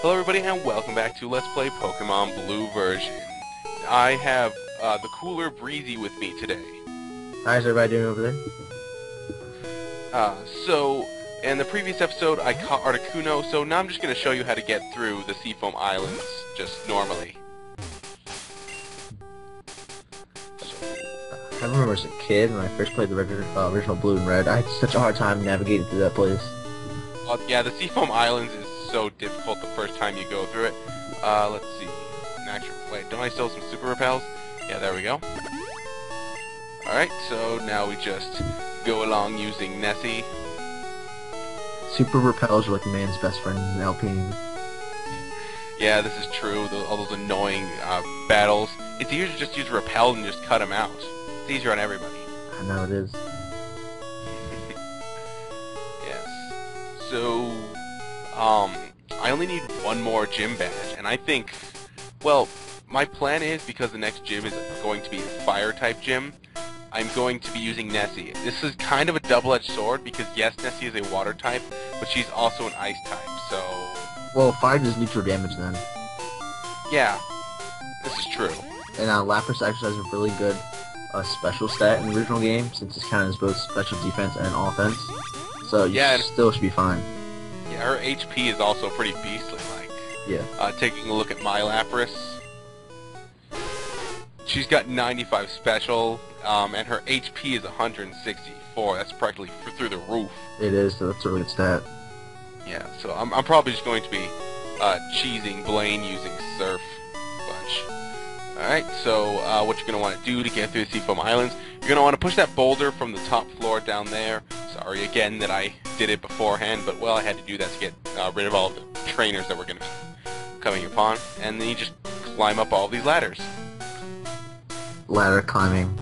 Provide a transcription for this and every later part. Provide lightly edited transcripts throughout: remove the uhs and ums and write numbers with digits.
Hello everybody and welcome back to Let's Play Pokemon Blue version. I have TheCoolerBreezy with me today. How's everybody doing over there? So, in the previous episode I caught Articuno, so now I'm just going to show you how to get through the Seafoam Islands, just normally. I remember as a kid when I first played the original Blue and Red, I had such a hard time navigating through that place. Yeah, the Seafoam Islands is so difficult the first time you go through it. Let's see. Wait, don't I still have some super repels? Yeah, there we go. Alright, so now we just go along using Nessie. Super repels are like man's best friend in Alpine. Yeah, this is true. All those annoying battles. It's easier to just use repel and just cut them out. It's easier on everybody. I know it is. Yes. So, I only need one more gym badge, and I think, well, my plan is, because the next gym is going to be a fire-type gym, I'm going to be using Nessie. This is kind of a double-edged sword, because yes, Nessie is a water-type, but she's also an ice-type, so... Well, fire does neutral damage then. Yeah, this is true. And Lapras actually has a really good special stat in the original game, since it's counted as both special defense and offense. So you still should be fine. Yeah, her HP is also pretty beastly, like. Yeah. Taking a look at my Lapras, she's got 95 special, and her HP is 164. That's practically through the roof. It is, so that's a really good stat. Yeah, so I'm probably just going to be cheesing Blaine using Surf Bunch. Alright, so what you're going to want to do to get through the Seafoam Islands, you're going to want to push that boulder from the top floor down there. Sorry again that I did it beforehand, but well, I had to do that to get rid of all the trainers that were going to be coming upon. And then you just climb up all these ladders. Ladder climbing.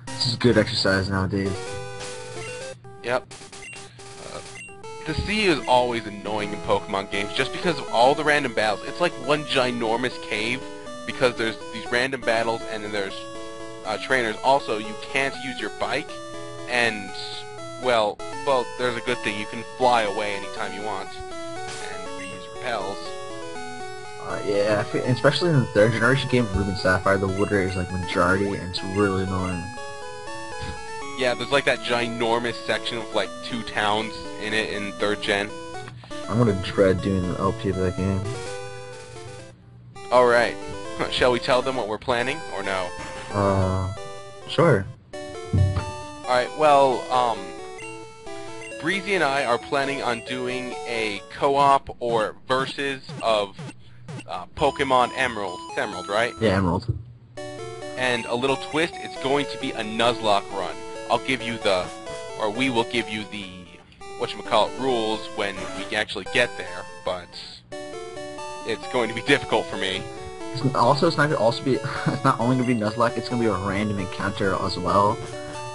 This is good exercise nowadays. Yep. The sea is always annoying in Pokemon games just because of all the random battles. It's like one ginormous cave because there's these random battles and then there's trainers. Also, you can't use your bike, and well, there's a good thing. You can fly away anytime you want and reuse repels. Yeah, especially in the third generation game of Ruby and Sapphire, the water is like majority, and it's really annoying. Yeah, there's like that ginormous section of like 2 towns in it in 3rd gen. I'm gonna dread doing the LP of that game. Alright. Shall we tell them what we're planning, or no? Sure. Alright, well, Breezy and I are planning on doing a co-op or versus of Pokemon Emerald. It's Emerald, right? Yeah, Emerald. And a little twist, it's going to be a Nuzlocke run. I'll give you the, or we will give you the, whatchamacallit, rules when we actually get there, but it's going to be difficult for me. Also, it's not only gonna be Nuzlocke, it's gonna be a random encounter as well.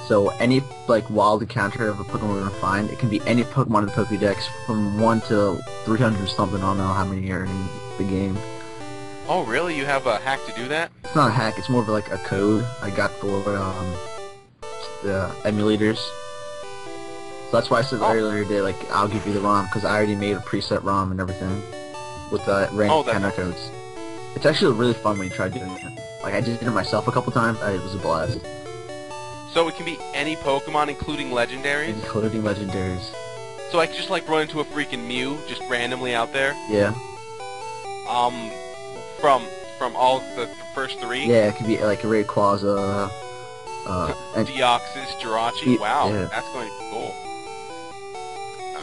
So any like wild encounter of a Pokemon we're gonna find, it can be any Pokemon in the Pokédex from 1 to 300 something. I don't know how many are in the game. Oh really? You have a hack to do that? It's not a hack. It's more of like a code I got for the emulators. So that's why I said earlier today, like, I'll give you the ROM, because I already made a preset ROM and everything with random encounter codes. It's actually really fun when you try doing it. Like, I just did it myself a couple times. It was a blast. So it can be any Pokemon, including legendaries? Including legendaries. So I can just, like, run into a freaking Mew, just randomly out there? Yeah. From all the first 3? Yeah, it could be, like, a Rayquaza, Deoxys, Jirachi? Wow, yeah. That's going to be cool.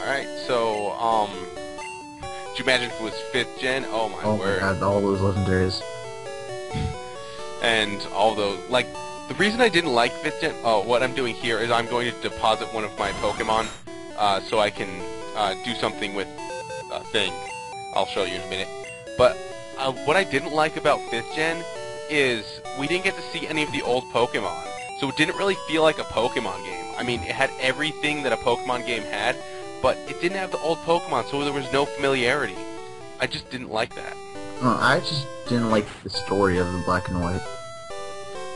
Alright, so, could you imagine if it was 5th gen? Oh my word. Oh my god, all those legendaries. And all those, like, the reason I didn't like 5th gen, what I'm doing here is I'm going to deposit one of my Pokemon, so I can, do something with a thing. I'll show you in a minute. But, what I didn't like about 5th gen is we didn't get to see any of the old Pokemon. So it didn't really feel like a Pokemon game. I mean, it had everything that a Pokemon game had, but it didn't have the old Pokemon, so there was no familiarity. I just didn't like that. I just didn't like the story of the Black and White.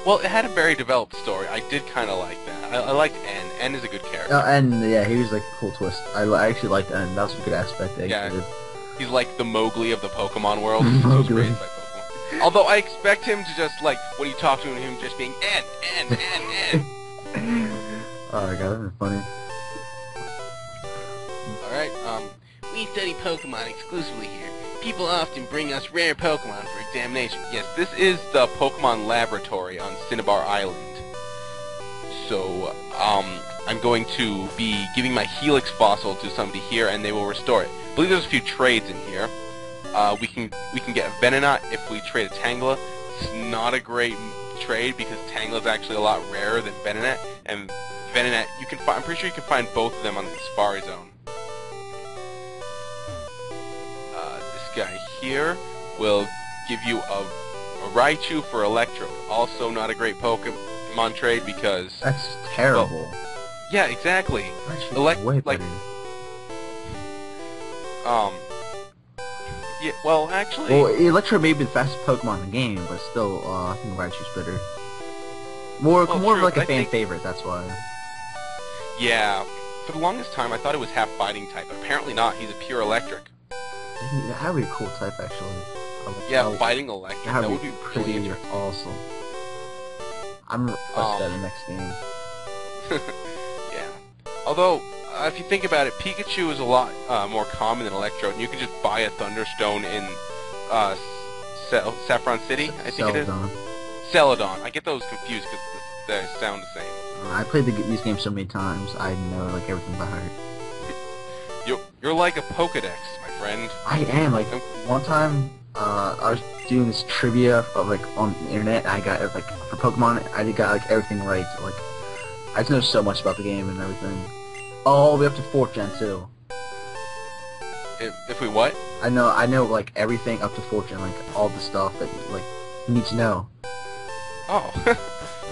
Well, it had a very developed story. I did kind of like that. I liked N. N is a good character. And yeah, he was like a cool twist. I actually liked N. That was a good aspect. That he did. He's like the Mowgli of the Pokemon world. He was Mowgli. raised by Pokemon. Although I expect him to just, like, when you talk to him just being, N. Oh my god, that's funny. Alright, we study Pokemon exclusively here. People often bring us rare Pokemon for examination. Yes, this is the Pokemon Laboratory on Cinabar Island. So, I'm going to be giving my Helix fossil to somebody here, and they will restore it. I believe there's a few trades in here. We can get a Venonat if we trade a Tangela. It's not a great trade because Tangela is actually a lot rarer than Venonat, and Venonat I'm pretty sure you can find both of them on the Safari Zone. This guy here will give you a Raichu for Electrode. Also not a great Pokemon trade because... That's terrible. Well, yeah, exactly. Way better. Yeah, well, actually... Well, Electro may be the fastest Pokemon in the game, but still, I think Raichu's better. More true, of like a fan favorite, that's why. Yeah, for the longest time I thought it was half fighting type, but apparently not. He's a pure electric. That would be a cool type, actually. Yeah, fighting electric, that would be pretty really interesting. awesome. I'm gonna request that in the next game. Yeah. Although, if you think about it, Pikachu is a lot more common than Electrode, and you can just buy a Thunderstone in Saffron City, I think it is. Celadon. I get those confused because they sound the same. I played these games so many times, I know like everything by heart. You're like a Pokedex, my friend. I am. Like one time, I was doing this trivia like on the internet. I got like for Pokemon, I got like everything right. Like I just know so much about the game and everything. All the way up to 4th Gen too. If we what? I know like everything up to 4th Gen, like all the stuff that like you need to know. Oh,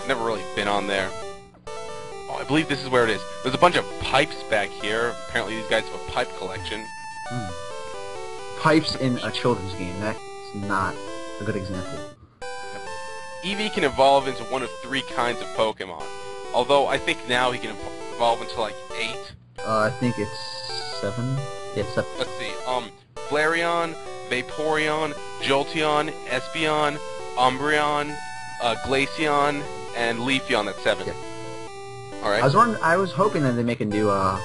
never really been on there. Oh, I believe this is where it is. There's a bunch of pipes back here. Apparently these guys have a pipe collection. Pipes in a children's game. That's not a good example. Eevee can evolve into one of 3 kinds of Pokemon. Although I think now he can evolve into like 8. I think it's 7. Yeah, 7. Let's see. Flareon, Vaporeon, Jolteon, Espeon, Umbreon, Glaceon, and Leafeon. That's 7. Yeah. All right. I was hoping that they make a new a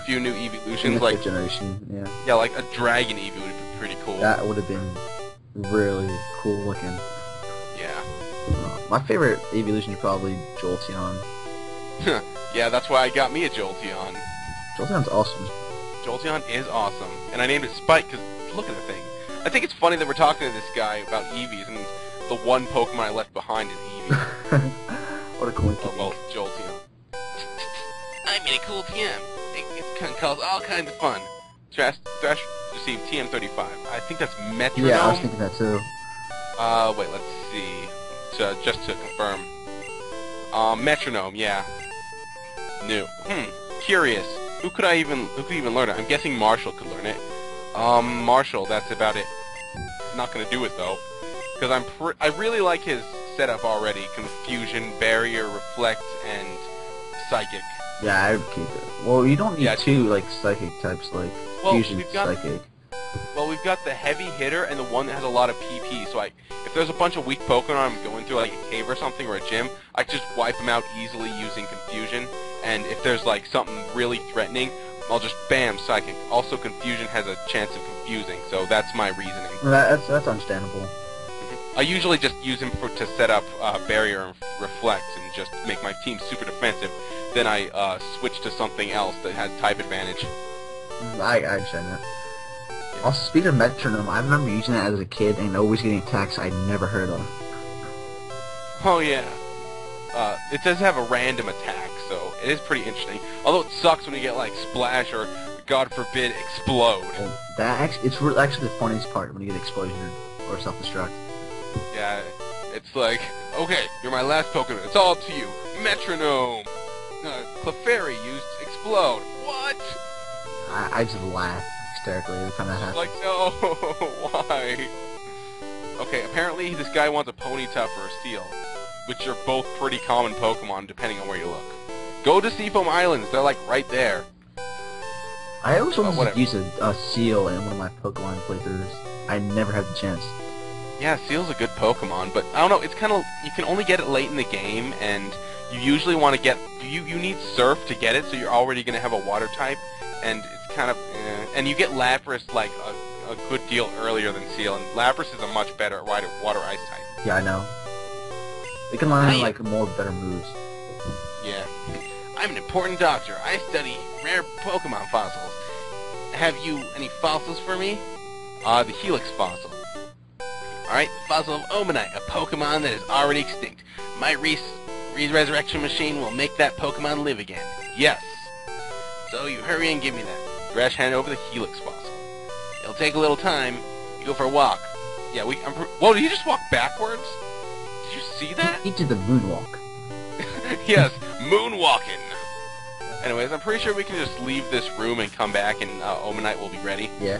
few new evolutions, like 5th generation. Yeah. Yeah, like a Dragon Eevee would be pretty cool. That would have been really cool looking. Yeah. My favorite evolution is probably Jolteon. Yeah, that's why I got me a Jolteon. Jolteon's awesome. Jolteon is awesome, and I named it Spike because look at the thing. I think it's funny that we're talking to this guy about Eevees, and the one Pokemon I left behind is Eevee. What a coincidence. Oh, well, Jolteon. I'm in a cool TM. It can cause all kinds of fun. Thrash received TM35. I think that's Metronome. Yeah, I was thinking that too. Wait, let's see. Just to confirm. Metronome, yeah. New. Curious. Who could even learn it? I'm guessing Marshall could learn it. Marshall, that's about it. Not gonna do it though, because I really like his setup already. Confusion, Barrier, Reflect, and Psychic. Yeah, I would keep it. Well, you don't need 2 like psychic types, like fusion psychic. Well, we've got the heavy hitter and the one that has a lot of PP. So if there's a bunch of weak Pokemon I'm going through, like a cave or something or a gym, I can just wipe them out easily using Confusion. And if there's like something really threatening, I'll just bam Psychic. Also, Confusion has a chance of confusing, so that's my reasoning. That's understandable. I usually just use him to set up Barrier and Reflect and just make my team super defensive. Then I switch to something else that has type advantage. I understand that. Yeah. Also, speaking of Metronome, I remember using it as a kid and always getting attacks I'd never heard of. Oh yeah. It does have a random attack, so it is pretty interesting. Although it sucks when you get like Splash or, God forbid, Explode. Well, it's actually the funniest part when you get Explosion or Self-Destruct. Yeah, it's like, okay, you're my last Pokemon. It's all up to you. Metronome. Clefairy used Explode. What? I just laugh hysterically every time that happens. Like, no, why? Okay, apparently this guy wants a Ponyta for a Steel, which are both pretty common Pokemon depending on where you look. Go to Seafoam Islands, they're like right there. I always wanted to whatever. use a seal in one of my Pokemon playthroughs. I never had the chance. Yeah, Seal's a good Pokemon, but I don't know, it's kind of, you can only get it late in the game, and you usually want to get, you need Surf to get it, so you're already going to have a water type, and it's kind of, and you get Lapras, like, a good deal earlier than Seal, and Lapras is a much better water ice type. Yeah, I know. It can learn, like, more better moves. Yeah. I'm an important doctor. I study rare Pokemon fossils. Have you any fossils for me? The Helix fossil. Alright, the fossil of Omanite, a Pokemon that is already extinct. My resurrection machine will make that Pokemon live again. Yes. So you hurry and give me that. Thresh, hand over the Helix fossil. It'll take a little time. You go for a walk. Yeah, whoa, did you just walk backwards? Did you see that? He did the moonwalk. Yes, moonwalking. Anyways, I'm pretty sure we can just leave this room and come back, and Omanite will be ready. Yeah.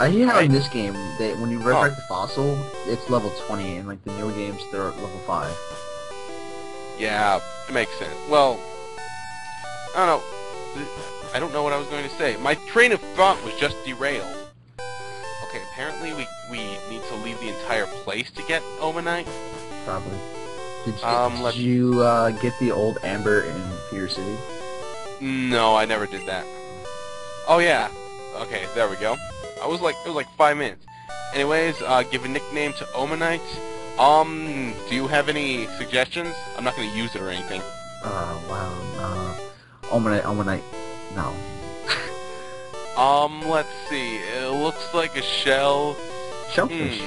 I hear how in this game, when you resurrect the fossil, it's level 20, and like the newer games, they're at level 5. Yeah, it makes sense. Well, I don't know. I don't know what I was going to say. My train of thought was just derailed. Okay, apparently we need to leave the entire place to get Omanite. Probably. Did you get the old Amber in Peter City? No, I never did that. Oh yeah. Okay, there we go. It was like 5 minutes. Anyways, give a nickname to Omanite. Do you have any suggestions? I'm not gonna use it or anything. Wow. Omanite. No. Let's see. It looks like a shell. Shellfish.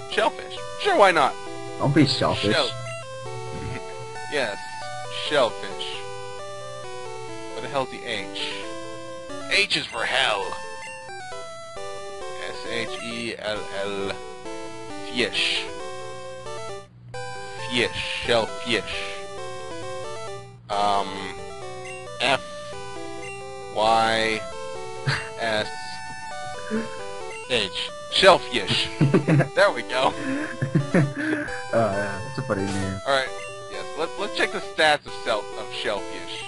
Shellfish. Sure, why not? Don't be shellfish. Yes, shellfish. Where the hell's the H? H is for hell. S-H-E-L-L. Fish. Fish. Shellfish. F-Y-S-H. Shellfish. There we go. Yeah, that's a funny name. Alright, yes, let's check the stats of Shellfish.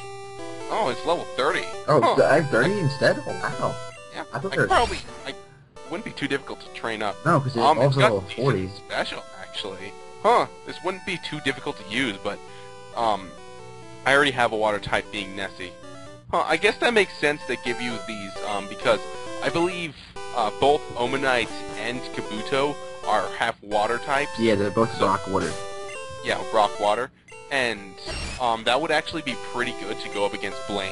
Oh, it's level 30. Oh, huh. I have 30 instead? Oh, wow. Yeah, I thought I wouldn't be too difficult to train up. No, because it's also level got 40. Special, actually. Huh, this wouldn't be too difficult to use, but, I already have a water type being Nessie. Huh, I guess that makes sense they give you these, because I believe, both Omanite and Kabuto are half water types. Yeah, they're both rock water. Yeah, rock water. And, that would actually be pretty good to go up against Blaine.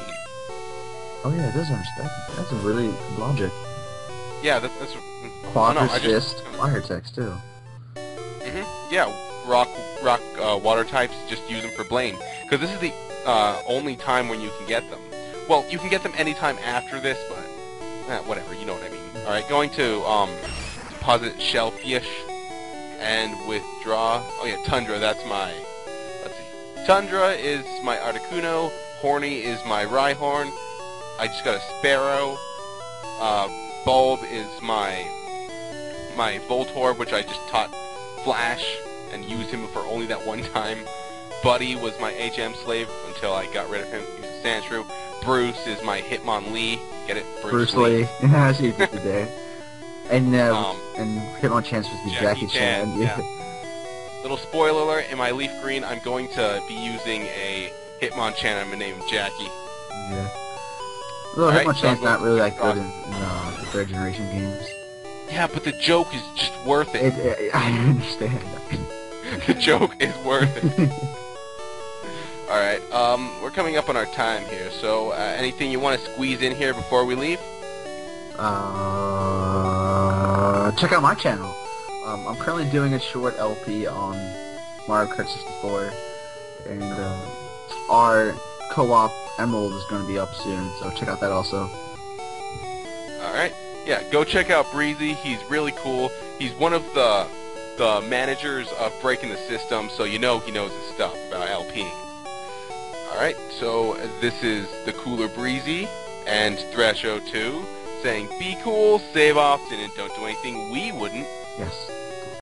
Oh yeah, it does understand. That's a really good logic. Yeah, that's Quad resist, fire text too. Yeah, rock, water types, just use them for Blaine. Because this is the, only time when you can get them. Well, you can get them anytime after this, but, whatever, you know what I mean. Alright, going to, deposit Shellfish, and withdraw, oh yeah, Tundra, that's my, let's see. Tundra is my Articuno, Horny is my Rhyhorn, I just got a Sparrow, Bulb is my Voltorb, which I just taught Flash, and used him for only that one time. Buddy was my HM slave until I got rid of him, used Sandshrew. Bruce is my Hitmonlee, get it? Bruce Lee. I see what you did there. And Hitmonchan was the Jackie Chan. Yeah. Little spoiler alert, in my Leaf Green, I'm going to be using a Hitmonchan. I'm going to name him Jackie. Yeah. Well, Hitmonchan's not really that good in the third generation games. Yeah, but the joke is just worth it. I understand. The joke is worth it. Alright, we're coming up on our time here, so anything you want to squeeze in here before we leave? Check out my channel. I'm currently doing a short LP on Mario Kart 64, and our co-op Emerald is going to be up soon, so check out that also. Alright, yeah, go check out Breezy. He's really cool. He's one of the managers of Breaking the System, so you know he knows his stuff about LPing. Alright, so this is TheCoolerBreezy and Thresho2 saying be cool, save often, and don't do anything we wouldn't. Yes.